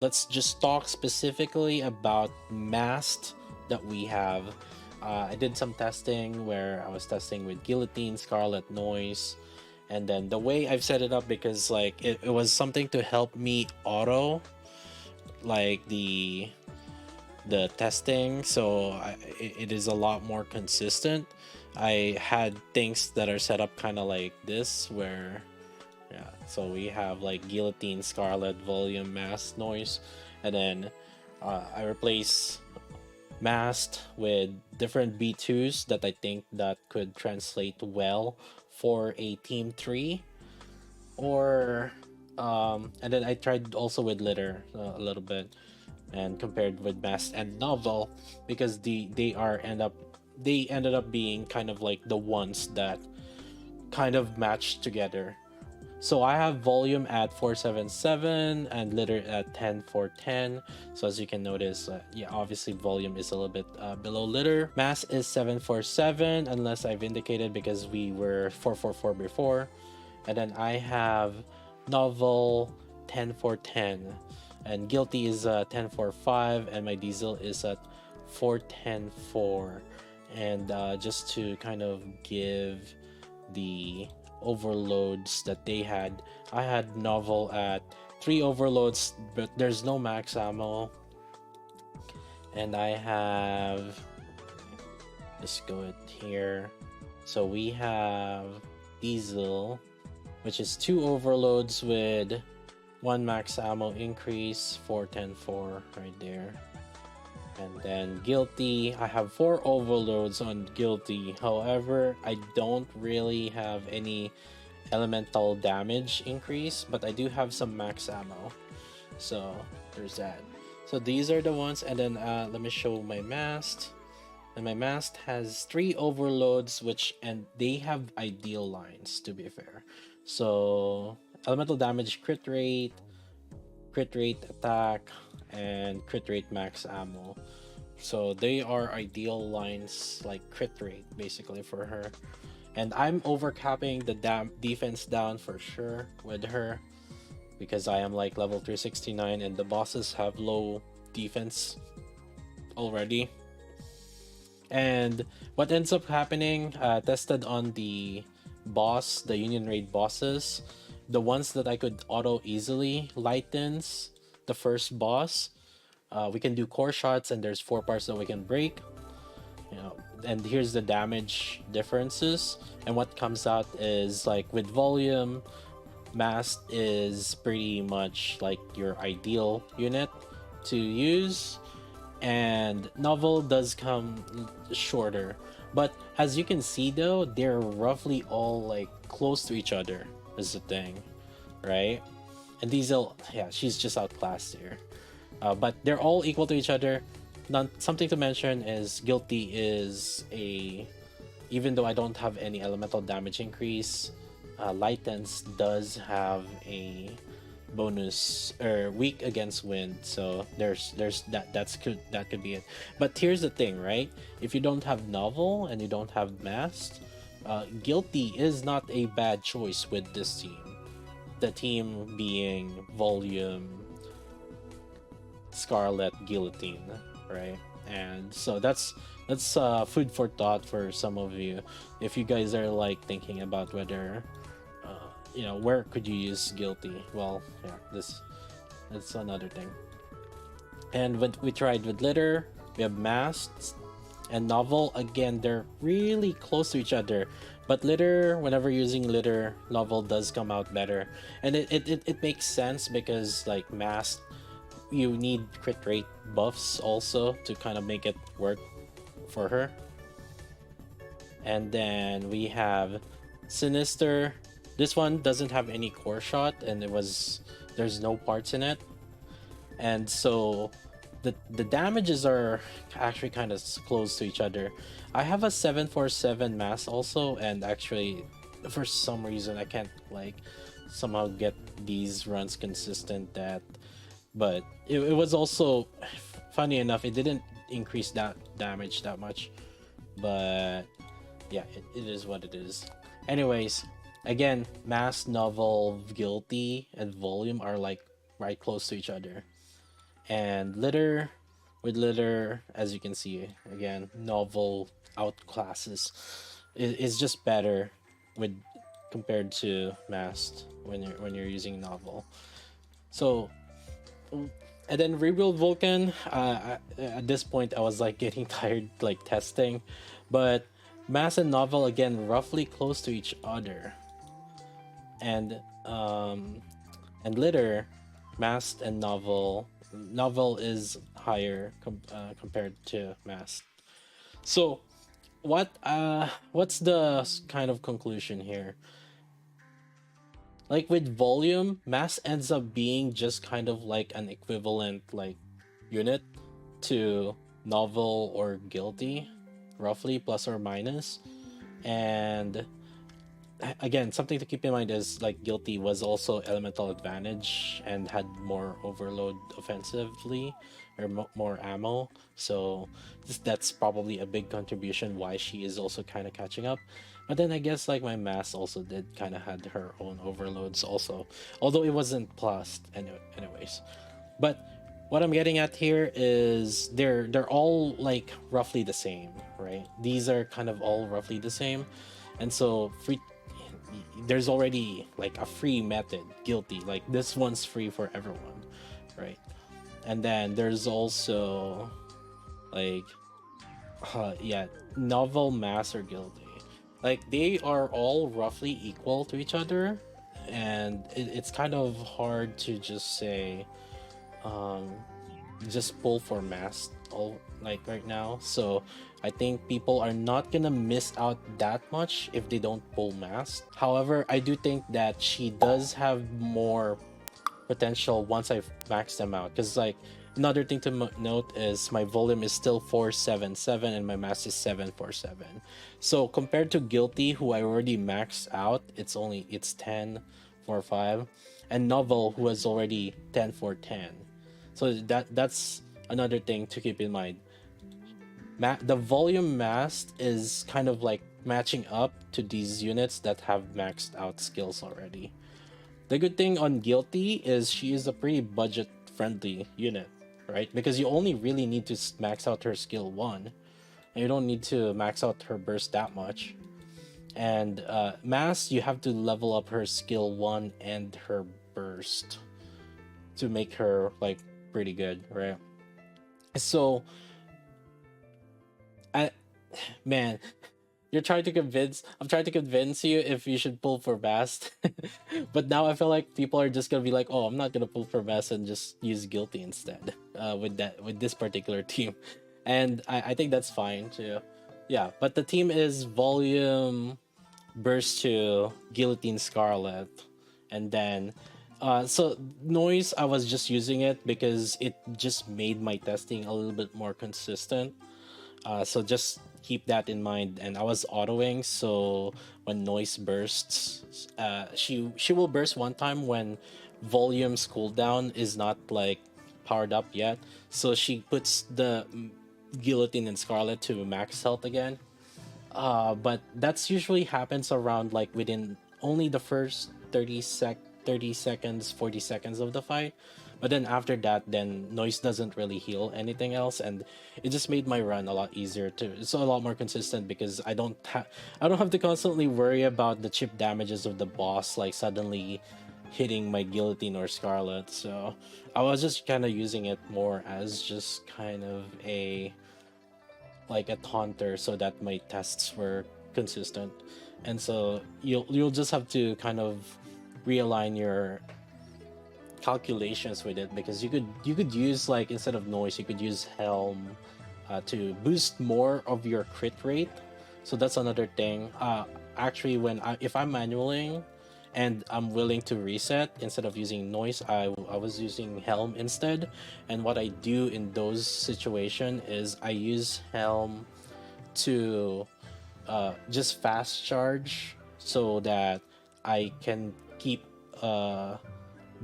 Let's just talk specifically about Mast that we have. I did some testing where I was testing with Guillotine, Scarlet, Noise, and then the way I've set it up, because like it was something to help me auto like the testing, so it is a lot more consistent. I had things that are set up kind of like this, where yeah, so we have like Guillotine, Scarlet, Volume, Mast, Noise, and then I replace Mast with different B2's that I think that could translate well for a team 3. Or and then I tried also with Litter a little bit, and compared with Mast and Novel, because they ended up being kind of like the ones that kind of matched together. So I have volume at 477 and litter at 10410. So as you can notice, yeah, obviously volume is a little bit below litter. Mass is 747 unless I've indicated, because we were 444 before. And then I have novel 10410, and guilty is 1045, and my diesel is at 4104. And just to kind of give the overloads that they had, I had novel at 3 overloads, but there's no max ammo. And I have, let's go it here. So we have diesel, which is 2 overloads with 1 max ammo increase, 4104 right there. And then guilty, I have 4 overloads on guilty. However, I don't really have any elemental damage increase, but I do have some max ammo. So there's that. So these are the ones, and then let me show my mast. And my mast has 3 overloads, and they have ideal lines, to be fair. So elemental damage, crit rate attack, and crit rate max ammo. So they are ideal lines, like crit rate basically for her. And I'm overcapping the defense down for sure with her, because I am like level 369 and the bosses have low defense already. And what ends up happening, tested on the Union Raid bosses, the ones that I could auto easily, Laitance, the first boss, we can do core shots, and there's 4 parts that we can break. And here's the damage differences. And what comes out is like with volume, Mast is pretty much like your ideal unit to use, and novel does come shorter. But as you can see though, they're roughly all like close to each other is the thing, right? And Diesel, yeah, she's just outclassed here. But they're all equal to each other. Something to mention is guilty is even though I don't have any elemental damage increase, Laitance does have a bonus or weak against wind, so there's that could be it. But here's the thing, right? If you don't have novel and you don't have mast, guilty is not a bad choice with this team. The team being volume, Scarlet, Guillotine, right? And so that's food for thought for some of you, if you guys are like thinking about whether where could you use guilty. Well, yeah, that's another thing. And when we tried with litter, we have Mast and novel. Again, they're really close to each other, but litter, whenever using litter, novel does come out better. And it makes sense, because like Mast, you need crit rate buffs also to kind of make it work for her. And then we have Sinister. This one doesn't have any core shot, and there's no parts in it, and so the damages are actually kind of close to each other. I have a 747 mass also, and actually for some reason I can't like somehow get these runs consistent, but it was also funny enough, it didn't increase that damage that much, but yeah, it is what it is. Anyways, again, mass, novel, guilty, and volume are like right close to each other. And litter, with litter, as you can see, again, novel outclasses is just better with compared to Mast when you're using novel. So and then rebuild Vulcan. At this point, I was like getting tired like testing, but Mass and Novel again roughly close to each other, and Litter, Mass and Novel. Novel is higher compared to Mass. So what's the kind of conclusion here? Like with volume, Mass ends up being just kind of like an equivalent like unit to novel or guilty, roughly plus or minus. And again, something to keep in mind is like guilty was also elemental advantage and had more overload offensively or more ammo. So that's probably a big contribution why she is also kind of catching up. But then I guess like my mass also did kind of had her own overloads also, although it wasn't plus anyways. But what I'm getting at here is they're all like roughly the same, right? These are kind of all roughly the same, and so free. There's already like a free method, guilty. Like this one's free for everyone, right? And then there's also like, yeah, novel, mass, or guilty. Like they are all roughly equal to each other, and it's kind of hard to just say um just pull for mass all like right now. So I think people are not gonna miss out that much if they don't pull mass. However, I do think that she does have more potential once I've maxed them out. Because like another thing to note is my volume is still 477 and my mass is 747. So compared to Guilty, who I already maxed out, it's 1045, and Novel, who was already 10 410. So that's another thing to keep in mind. The volume mast is kind of like matching up to these units that have maxed out skills already. The good thing on Guilty is she is a pretty budget friendly unit, right? Because you only really need to max out her skill 1, and you don't need to max out her burst that much. And Mass, you have to level up her skill 1 and her burst to make her like pretty good, right? So I man, I'm trying to convince you if you should pull for Bast. But now I feel like people are just gonna be like, oh, I'm not gonna pull for Bast and just use Guilty instead, with this particular team. And I think that's fine too. Yeah, but the team is volume, burst to Guillotine, Scarlet, and then so noise, I was just using it because it just made my testing a little bit more consistent. So just keep that in mind. And I was autoing, so when noise bursts, she will burst one time when volume's cooldown is not like powered up yet. So she puts the Guillotine and Scarlet to max health again. But that's usually happens around like within only the first 30 seconds, 40 seconds of the fight. But then after that, then noise doesn't really heal anything else, and it just made my run a lot easier too. It's a lot more consistent because I don't have to constantly worry about the chip damages of the boss like suddenly hitting my Guillotine or Scarlet. So I was just kind of using it more as just kind of a taunter so that my tests were consistent. And so you'll just have to kind of realign your calculations with it, because you could use like, instead of noise, you could use helm to boost more of your crit rate. So that's another thing. Actually, if I'm manualing and I'm willing to reset, instead of using noise, I was using helm instead. And what I do in those situations is I use helm to just fast charge so that I can keep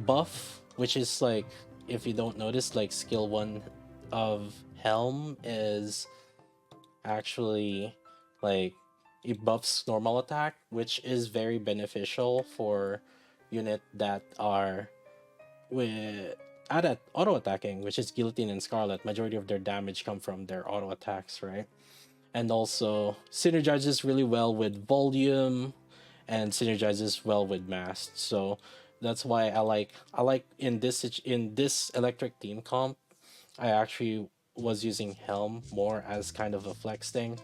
buff, which is like, if you don't notice, like skill 1 of helm is actually like it buffs normal attack, which is very beneficial for unit that are with at auto attacking, which is Guillotine and Scarlet. Majority of their damage come from their auto attacks, right? And also synergizes really well with volume and synergizes well with Mast. So that's why I like in this electric team comp, I actually was using Helm more as kind of a flex thing.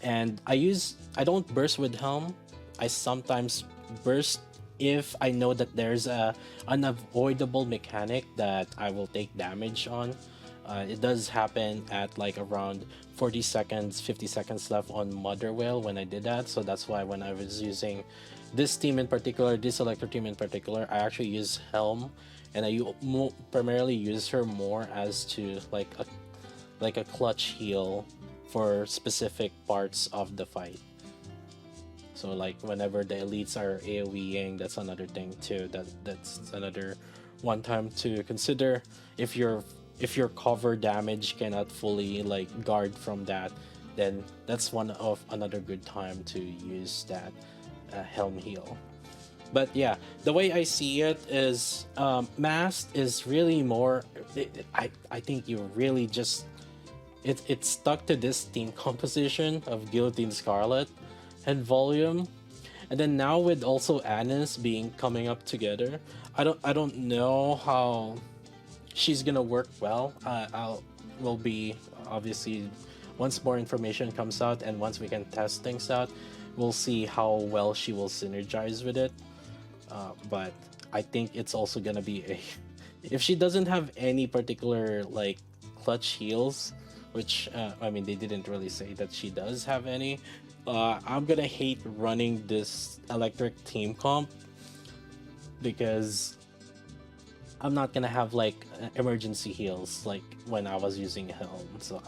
And I don't burst with Helm. I sometimes burst if I know that there's a unavoidable mechanic that I will take damage on. It does happen at like around 40 seconds, 50 seconds left on Mother Whale when I did that. So that's why when I was using this team in particular, this Electro team in particular, I actually use Helm, and primarily use her more as to like a clutch heal for specific parts of the fight. So like whenever the elites are AoEing, that's another thing too. That's another one time to consider. If your cover damage cannot fully like guard from that, then that's one of another good time to use that helm heal. But yeah, the way I see it is, Mast is really more. I think you really just it's stuck to this team composition of Guillotine, Scarlet, and Volume, and then now with also Annis being coming up together, I don't know how she's gonna work well. I'll will be obviously once more information comes out and once we can test things out, we'll see how well she will synergize with it. But I think it's also gonna be a if she doesn't have any particular like clutch heals, which I mean they didn't really say that she does have any. I'm gonna hate running this electric team comp because I'm not gonna have like emergency heals like when I was using Helm. So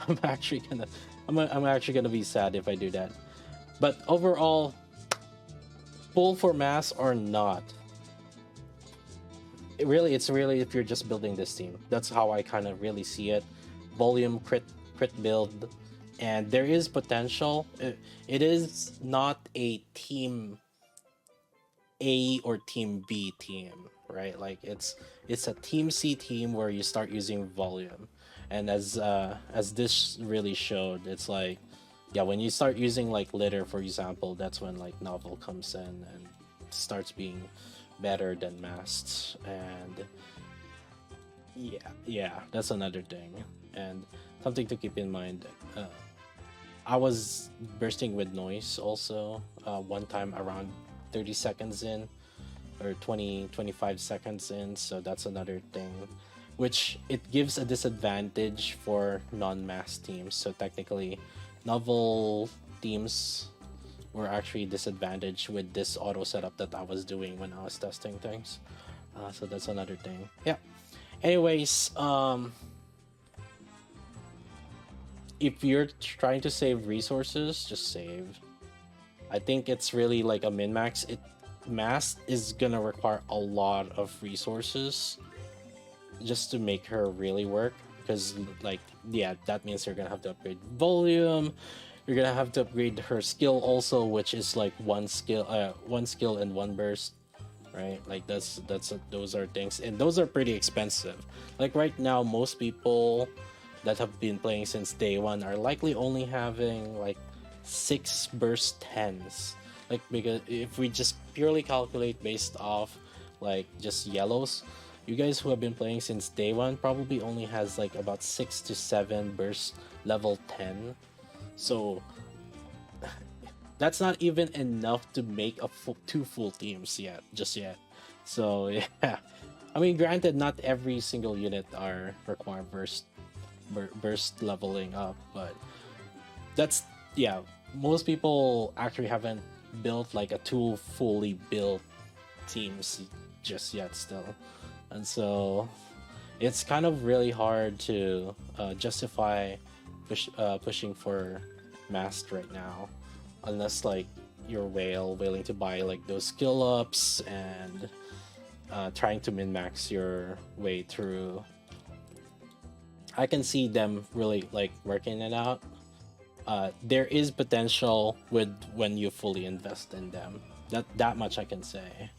I'm actually gonna I'm actually gonna be sad if I do that. But overall, pull for mass or not, it's really if you're just building this team. That's how I kind of really see it. Volume crit build, and there is potential. It is not a team A or team B team, right? Like it's a team C team where you start using volume, and as this really showed, it's like yeah, when you start using like litter, for example, that's when like novel comes in and starts being better than masts. And yeah, that's another thing, and something to keep in mind. I was bursting with noise also one time around 30 seconds in, or 25 seconds in, so that's another thing, which it gives a disadvantage for non-mass teams. So technically novel teams were actually disadvantaged with this auto setup that I was doing when I was testing things. So that's another thing. Yeah. Anyways, if you're trying to save resources, just save. I think it's really like a min max. Mast is gonna require a lot of resources just to make her really work, because like yeah, that means you're gonna have to upgrade volume. You're gonna have to upgrade her skill also, which is like one skill and one burst, right? Like those are things, and those are pretty expensive. Like right now, most people that have been playing since day one are likely only having like 6 burst 10s. Like, because if we just purely calculate based off like just yellows, you guys who have been playing since day one probably only has like about 6 to 7 burst level 10. So that's not even enough to make a two full teams yet, just yet. So yeah, I mean, granted, not every single unit are require burst leveling up, but that's yeah. Most people actually haven't built like a two fully built teams just yet still, and so it's kind of really hard to justify pushing for Mast right now, unless like you're willing to buy like those skill ups and trying to min max your way through. I can see them really like working it out. There is potential with when you fully invest in them. That much I can say,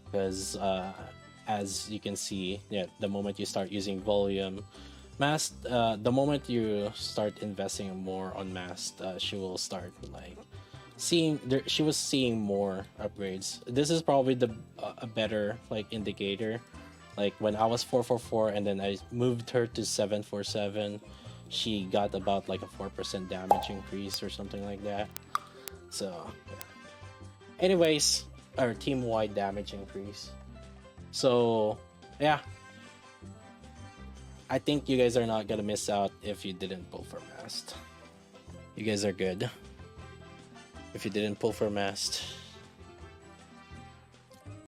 because as you can see, yeah, the moment you start using volume, Mast, the moment you start investing more on Mast, she will start like seeing there. She was seeing more upgrades. This is probably the a better like indicator. Like when I was 444 and then I moved her to 747, she got about like a 4% damage increase or something like that. So, yeah. Anyways, our team wide damage increase. So, yeah, I think you guys are not gonna miss out if you didn't pull for Mast. You guys are good if you didn't pull for Mast.